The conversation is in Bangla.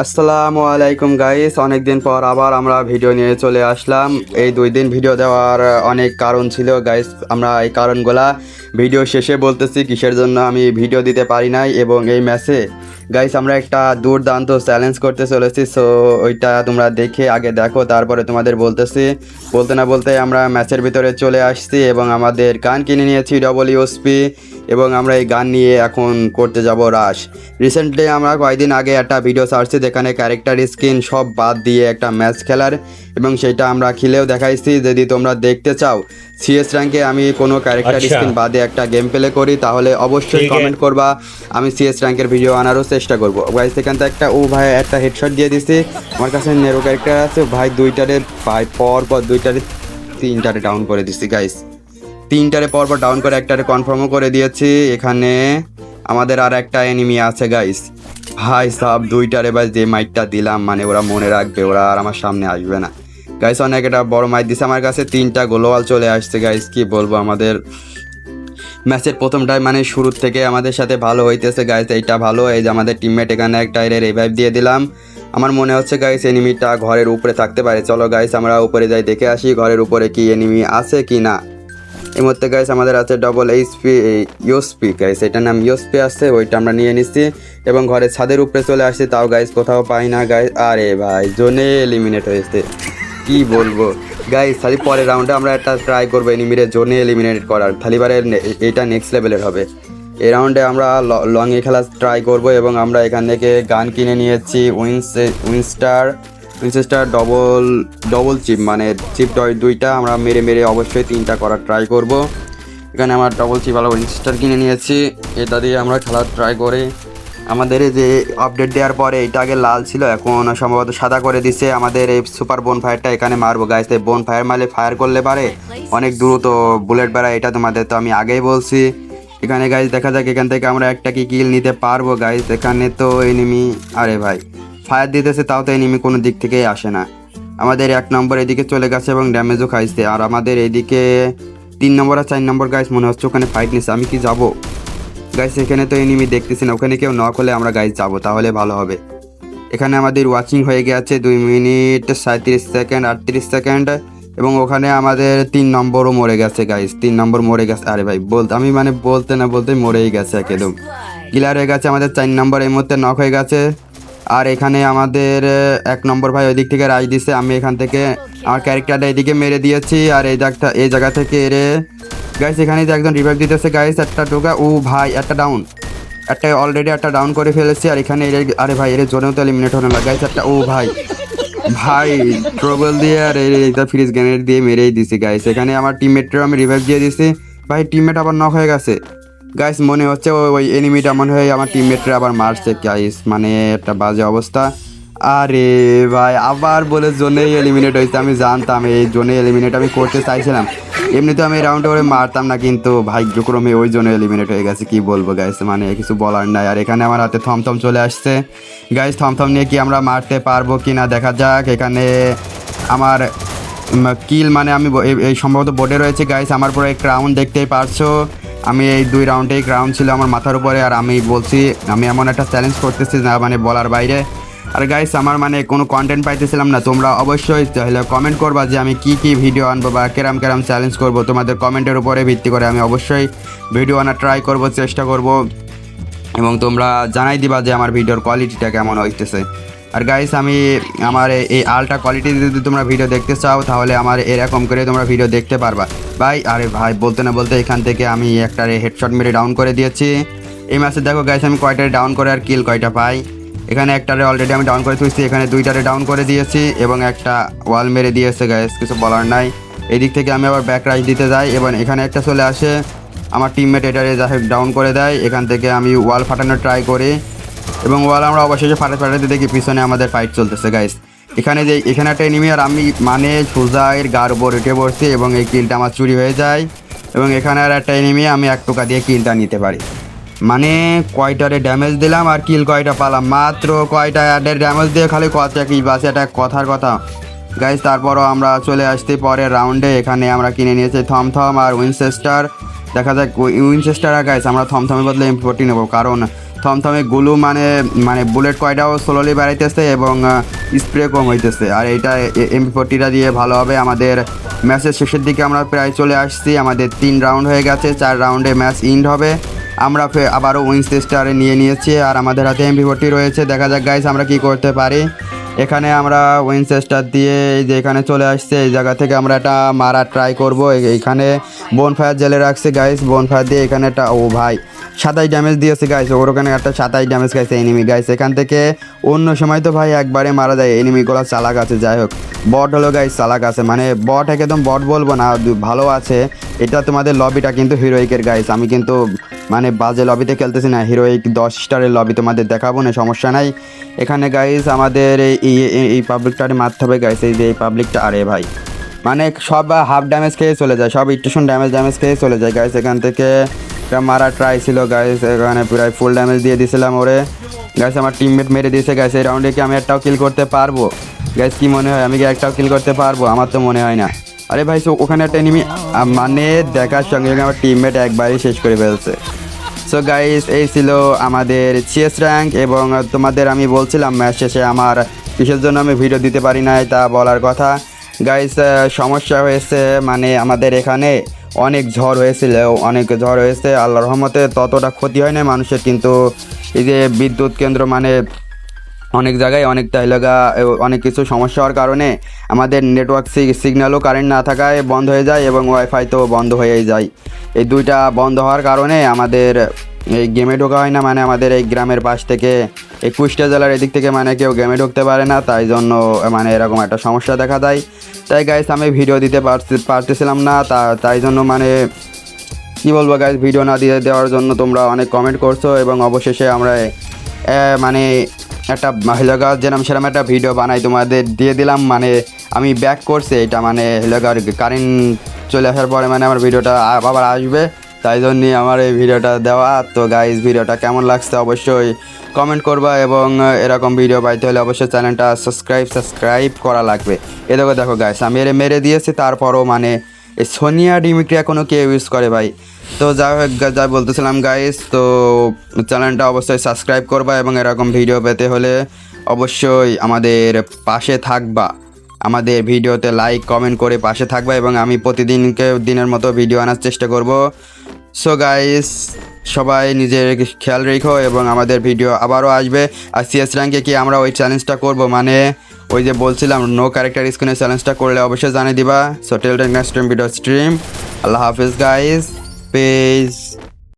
আসসালামু আলাইকুম গাইস, অনেক দিন পর আবার আমরা ভিডিও নিয়ে চলে আসলাম। এই 2 দিন ভিডিও দেওয়ার অনেক কারণ ছিল গাইস, আমরা এই কারণগুলা ভিডিও শেষে বলতেছি কিসের জন্য আমি ভিডিও দিতে পারি নাই। এবং এই ম্যাচে গাইস আমরা একটা দুর্দান্ত চ্যালেঞ্জ করতে চলেছি, সো ওইটা তোমরা দেখে আগে দেখো, তারপরে তোমাদের বলতেছি। বলতে না বলতে আমরা ম্যাচের ভিতরে চলে আসছি এবং আমাদের গান কিনে নিয়েছি ডব্লিউএসপি এবং আমরা এই গান নিয়ে এখন করতে যাব রাশ। রিসেন্টলি আমরা কয়েকদিন আগে একটা ভিডিও ছাড়ছি যেখানে ক্যারেক্টার স্কিন সব বাদ দিয়ে একটা ম্যাচ খেলার, এবং সেটা আমরা খেলেও দেখাইছি। যদি তোমরা দেখতে চাও সিএস র্যাঙ্কে আমি কোনো ক্যারেক্টার স্কিন বাদে একটা গেম প্লে করি তাহলে অবশ্যই কমেন্ট করবা, আমি সিএস র্যাঙ্কের ভিডিও আনারও চেষ্টা করবো। ভাই সেখান থেকে একটা হেডশট দিয়ে দিছি। আমার কাছে নেরো ক্যারেক্টার আছে ভাই, পর দুইটারে তিনটারে ডাউন করে দিছি গাইস, তিনটারে পরপর ডাউন করে একটারে কনফার্মও করে দিয়েছি। এখানে আমাদের আর একটা এনিমি আছে গাইস, ভাই সাব দুইটারে ভাই যে মাইটটা দিলাম মানে ওরা মনে রাখবে, ওরা আর আমার সামনে আসবে না গাইস। অনেক একটা বড় মাইট দিছে আমার কাছে, 3টা গ্লোবাল চলে আসছে গাইস। কি বলবো, আমাদের ম্যাচের প্রথমটাই মানে শুরুর থেকে আমাদের সাথে ভালো হইতেছে গাইস, এইটা ভালো। এই যে আমাদের টিমমেট এখানে একটা রিভাইভ দিয়ে দিলাম। আমার মনে হচ্ছে গাইস এনিমিটা ঘরের উপরে থাকতে পারে, চলো গাইস আমরা উপরে যাই দেখে আসি ঘরের উপরে কি এনিমি আছে কি না। এই মুহূর্তে গাইস আমাদের আছে ডবল ইউএসপি গাইস, এটার নাম ইউএসপি আছে, ওইটা আমরা নিয়ে নিচ্ছি এবং ঘরের ছাদের উপরে চলে আসছি, তাও গাইস কোথাও পাই না গাইস। আরে ভাই জোনে এলিমিনেট হয়েছে, কি বলবো গাইস। তাহলে পরের রাউন্ডে আমরা একটা ট্রাই করবো এনিমিরে জোনে এলিমিনেট করার, তাহলে এটা নেক্সট লেভেলের হবে। এই রাউন্ডে আমরা লংয়ে খেলা ট্রাই করব এবং আমরা এখান থেকে গান কিনে নিয়েছি উইনচেস্টার ডবল চিপ, মানে চিপ দুইটা আমরা মেরে মেরে অবশ্যই 3টা করার ট্রাই করব। এখানে আমার ডবল চিপ আলো উইনচেস্টার কিনে নিয়েছি, এটা দিয়ে আমরা খেলার ট্রাই করি। আমাদের যে আপডেট দেওয়ার পরে এটা আগে লাল ছিল, এখন সম্ভবত সাদা করে দিছে। আমাদের এই সুপার বোন ফায়ারটা এখানে মারবো গাইস, এই বোন ফায়ার মারলে ফায়ার করলে পারে অনেক দ্রুত বুলেট বেড়ায়, এটা তোমাদের তো আমি আগেই বলছি। এখানে গাইস দেখা যাক এখান থেকে আমরা একটা কি কিল নিতে পারবো গাইস। এখানে তো এনিমি, আরে ভাই ফায়ার দিতেছে তাও তো এনিমি কোনো দিক থেকেই আসে না। আমাদের 1 নম্বর এদিকে চলে গেছে এবং ড্যামেজও খাইছে, আর আমাদের এইদিকে 3 নম্বর আর 4 নম্বর গাইস মনে হচ্ছে ওখানে ফাইট নিচ্ছে। আমি কি যাব গাইস? এখানে তো এনিমি দেখতেছি না, ওখানে কেউ নক হলে আমরা গাইস যাবো তাহলে ভালো হবে। এখানে আমাদের ওয়াচিং হয়ে গেছে 2 মিনিট 37 সেকেন্ড 38 সেকেন্ড, এবং ওখানে আমাদের 3 নম্বরও মরে গেছে গাইস, 3 নম্বর মরে গেছে। আরে ভাই আমি মানে বলতে না বলতে মরেই গেছে একদম, ক্লিয়ার হয়ে গেছে। আমাদের 4 নম্বর এই মুহূর্তে নক হয়ে গেছে, আর এখানে আমাদের 1 নম্বর ভাই ওই দিক থেকে রাইজ দিছে। আমি এখান থেকে আমার ক্যারেক্টারটা এদিকে মেরে দিয়েছি, আর এই জায়গা থেকে এরে গাইস এখানে যে একজন রিভাইভ দিতেছে গাইস, একটা টোকা ও ভাই একটা ডাউন, একটা অলরেডি একটা ডাউন করে ফেলেছি। আর এখানে আরে ভাই এর জোনেও তো এলিমিনেট হলো না গাইস, একটা ও ভাই ট্রবল দিয়ে আর এটা ফ্রিজ গ্রেনেড দিয়ে মেরেই দিছি গাইস। এখানে আমার টিমমেটটাও আমি রিভাইভ দিয়ে দিছি ভাই, টিমমেট আবার নক হয়ে গেছে গাইস, মনে হচ্ছে ওই এনিমিটা মনে হয় আমার টিমমেটরা আবার মারছে গাইস, মানে একটা বাজে অবস্থা। আরে ভাই আবার বলে জোনেই এলিমিনেট হয়েছে, আমি জানতাম এই জোনে এলিমিনেট আমি করতে চাইছিলাম, এমনিতে আমি রাউন্ডে করে মারতাম না, কিন্তু ভাগ্যক্রমে ওই জন্য এলিমিনেট হয়ে গেছে। কি বলবো গাইস, মানে কিছু বলার নাই। আর এখানে আমার হাতে থমথম চলে আসছে গাইস, থমথম নিয়ে কি আমরা মারতে পারবো কি না দেখা যাক। এখানে আমার কিল মানে আমি এই সম্ভবত বোর্ডে রয়েছে গাইস, আমার পরে ক্রাউন দেখতেই পারছো। আমি এই 2 রাউন্ডেই ক্রাউন ছিল আমার মাথার উপরে, আর আমি বলছি আমি এমন একটা চ্যালেঞ্জ করতেছি না মানে বলার বাইরে। আর গাইস আমার মানে কোনো কন্টেন্ট পাইতেছিলাম না, তোমরা অবশ্যই তাহলে কমেন্ট করবা যে আমি কি ভিডিও আনবো বা কেরাম চ্যালেঞ্জ করব। তোমাদের কমেন্টের উপরে ভিত্তি করে আমি অবশ্যই ভিডিও আনার ট্রাই করব, চেষ্টা করব, এবং তোমরা জানাই দিবা যে আমার ভিডিওর কোয়ালিটিটা কেমন হইতেছে। আর গাইস আমি আমার এই আলট্রা কোয়ালিটি যদি তোমরা ভিডিও দেখতে চাও তাহলে আমার এরকম করে তোমরা ভিডিও দেখতে পারবা ভাই। আরে ভাই বলতে না বলতে এখান থেকে আমি একটা হেডশট মেরে ডাউন করে দিয়েছি। এই ম্যাচে দেখো গাইস আমি কয়টারে ডাউন করে আর কিল কয়টা পাই। এখানে একটারে অলরেডি আমি ডাউন করে তুলছি, এখানে 2টারে ডাউন করে দিয়েছি এবং একটা ওয়াল মেরে দিয়েছে গাইস, কিছু বলার নাই। এই দিক থেকে আমি আবার ব্যাক রাইজ দিতে যাই এবং এখানে একটা চলে আসে, আমার টিমমেট এটারে ডাউন করে দেয়। এখান থেকে আমি ওয়াল ফাটানোর ট্রাই করি এবং ওয়াল আমরা অবশেষে ফাটাতে দেখি পিছনে আমাদের ফাইট চলতেছে গাইস। এখানে একটা এনিমি আর আমি মানে সোজা এর গার উপর উঠে পড়ছি এবং এই কিলটা আমার চুরি হয়ে যায়, এবং এখানে আর একটা এনিমি আমি 1 টোকা দিয়ে কিলটা নিতে পারি। মানে কয়টারে ড্যামেজ দিলাম আর কিল কয়টা পালাম, মাত্র কয়টা ড্যামেজ দিয়ে খালি কথা কি বাস, এটা কথার কথা গাইস। তারপরও আমরা চলে আসছি পরের রাউন্ডে। এখানে আমরা কিনে নিয়েছি থমথম আর উইনচেস্টার, দেখা যাক উইনচেস্টার আর গাইস আমরা থমথমের বদলে M40 নেবো, কারণ থমথমে গুলু মানে মানে বুলেট কয়টাও স্লোলি বাড়াইতেছে এবং স্প্রে কম হইতেছে। আর এইটা MP40টা দিয়ে ভালো হবে। আমাদের ম্যাচের শেষের দিকে আমরা প্রায় চলে আসছি, আমাদের 3 রাউন্ড হয়ে গেছে, 4 রাউন্ডে ম্যাচ ইন্ড হবে। আমরা আবারও উইনচেস্টারে নিয়ে নিয়েছি আর আমাদের হাতে MP40 রয়েছে। দেখা যাক গাইস আমরা কি করতে পারি। এখানে আমরা উইনচেস্টার দিয়ে এই যে এখানে চলে আসছে, এই জায়গা থেকে আমরা একটা মারা ট্রাই করব। এইখানে বোনফায়ার জেলে রাখছে গাইস, বোনফায়ার দিয়ে এখানে একটা ও ভাই 27 ড্যামেজ দিয়েছে গাইস, ওর ওখানে একটা 27 ড্যামেজ খাইছে এনিমি গাইস। এখান থেকে অন্য সময় তো ভাই একবারে মারা যায়, এনিমিগুলো চালাক আছে। যাই হোক বট হলো গাইস চালাক আছে, মানে বট একদম বট বলবো না, ভালো আছে। এটা তোমাদের লবিটা কিন্তু হিরোইকের গাইস, আমি কিন্তু মানে বাজে লবিতে খেলতেছি না, হিরোইক 10 স্টারের লবি তোমাদের দেখাবো না, সমস্যা নাই। এখানে গাইস আমাদের এই পাবলিকটারে মারতে হবে গাইস, এই যে এই পাবলিকটা। আরে ভাই মানে সব হাফ ড্যামেজ খেয়ে চলে যায়, সব ইটেশন ড্যামেজ খেয়ে চলে যায় গাইস। এখান থেকে একটা মারা ট্রাই ছিল গাইস, এখানে প্রায় ফুল ড্যামেজ দিয়ে দিয়েছিলাম ওরে গাইস। আমার টিমমেট মেরে দিয়েছে গাইস। এই রাউন্ডে কি আমি একটাও কিল করতে পারবো গাইস? কি মনে হয় আমি কি একটাও কিল করতে পারবো? আমার তো মনে হয় না। আরে ভাই ওখানে একটা এনিমি মানে দেখার সঙ্গে সঙ্গে আমার টিমমেট একবারই শেষ করে ফেলছে। সো গাইস এই ছিল আমাদের CS র্যাঙ্ক, এবং তোমাদের আমি বলছিলাম ম্যাচ শেষে আমার কিসের জন্য আমি ভিডিও দিতে পারি নাই তা বলার কথা গাইস। সমস্যা হয়েছে, মানে আমাদের এখানে অনেক ঝড় হয়েছে, আল্লাহর রহমতে ততটা ক্ষতি হয় না মানুষের, কিন্তু এই যে বিদ্যুৎ কেন্দ্র মানে অনেক জায়গায় অনেক অনেক কিছু সমস্যা হওয়ার কারণে আমাদের নেটওয়ার্ক সিগন্যালও কারেন্ট না থাকায় বন্ধ হয়ে যায় এবং ওয়াইফাই তো বন্ধ হয়েই যায়। এই দুইটা বন্ধ হওয়ার কারণে আমাদের এই গেমে ঢোকা হয় না, মানে আমাদের এই গ্রামের পাশ থেকে এই কুষ্টিয়া জেলার এদিক থেকে মানে কেউ গেমে ঢুকতে পারে না, তাই জন্য মানে এরকম একটা সমস্যা দেখা দেয়। তাই গাইস আমি ভিডিও দিতে পারতেছিলাম না, তাই জন্য মানে কী বলবো গাইস, ভিডিও না দিয়ে দেওয়ার জন্য তোমরা অনেক কমেন্ট করছো, এবং অবশেষে আমরা মানে একটা হেলোগার সেরকম একটা ভিডিও বানাই তোমাদের দিয়ে দিলাম। মানে আমি ব্যাক করছি এটা, মানে হেলোগার কারেন্ট চলে আসার পরে মানে আমার ভিডিওটা আবার আসবে, তাই জন্যই আমার এই ভিডিওটা দেওয়া। তো গাইস ভিডিওটা কেমন লাগছে অবশ্যই কমেন্ট করবা, এবং এরকম ভিডিও পাইতে হলে অবশ্যই চ্যানেলটা সাবস্ক্রাইব করা লাগবে। দেখো গাইস আমি মেরে দিয়েছি, তারপরও মানে এই সোনিয়া ডিমিট্রি এখনও কে ইউজ করে ভাই। তো যা বলতেছিলাম গাইস, তো চ্যানেলটা অবশ্যই সাবস্ক্রাইব করবা, এবং এরকম ভিডিও পেতে হলে অবশ্যই আমাদের পাশে থাকবা, আমাদের ভিডিওতে লাইক কমেন্ট করে পাশে থাকবা, এবং আমি দিনের মতো ভিডিও আনার চেষ্টা করব। সো গাইস সবাই নিজের খেয়াল রেখো, এবং আমাদের ভিডিও আবারও আসবে। আর CS র্যাঙ্কে কি আমরা ওই চ্যালেঞ্জটা করব, মানে ওই যে বলছিলাম নো ক্যারেক্টার স্ক্রিনের চ্যালেঞ্জটা করলে অবশ্যই জানিয়ে দিবা। So till the next video stream, Allah Hafiz guys, page.